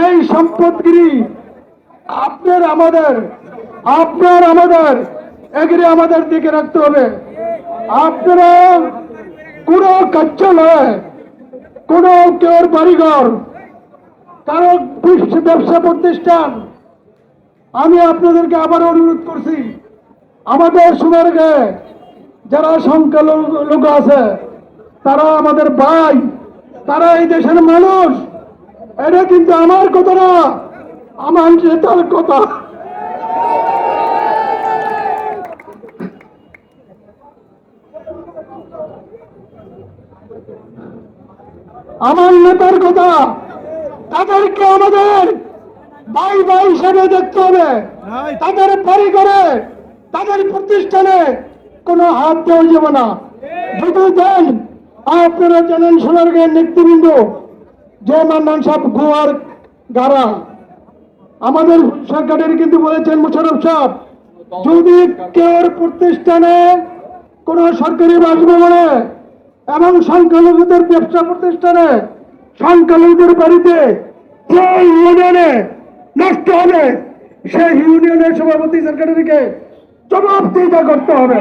এই সম্পদগিরি আপনার আমাদের এগিয়ে আমাদের দিকে রাখতে হবে। আপনারা কোনো কার্যালয়, কোনো কেউর বাড়িঘর, কারো ব্যবসা প্রতিষ্ঠান, আমি আপনাদেরকে আবার অনুরোধ করছি, আমাদের সোনারগাঁয়ে যারা সংখ্যালঘু আছে তারা আমাদের ভাই, তারা এই দেশের মানুষ। এটা কিন্তু আমার কথা না, আমার নেতার কথা। আমার নেতার কথা, তাদেরকে আমাদের ভাই ভাই হিসেবে দেখতে হবে। তাদের বাড়ি করে, তাদের প্রতিষ্ঠানে কোনো হাত দেওয়া যাবে না। যদি দেন, আপনারা জানেন সোনারগাঁয়ের নেতৃবৃন্দ যে মান্নান সাহেব গোয়ার গাড়া, আমাদের সেক্রেটারি কিন্তু বলেছেন মোশাররফ সাহেব, যদি কেউর প্রতিষ্ঠানে কোন সরকারি বাসভবনে এবং সংখ্যালঘুদের ব্যবসা প্রতিষ্ঠানে, সংখ্যালঘুদের বাড়িতে যে ইউনিয়নে নষ্ট হবে, সেই ইউনিয়নের সভাপতি সেক্রেটারিকে জবাবদিহিতা করতে হবে।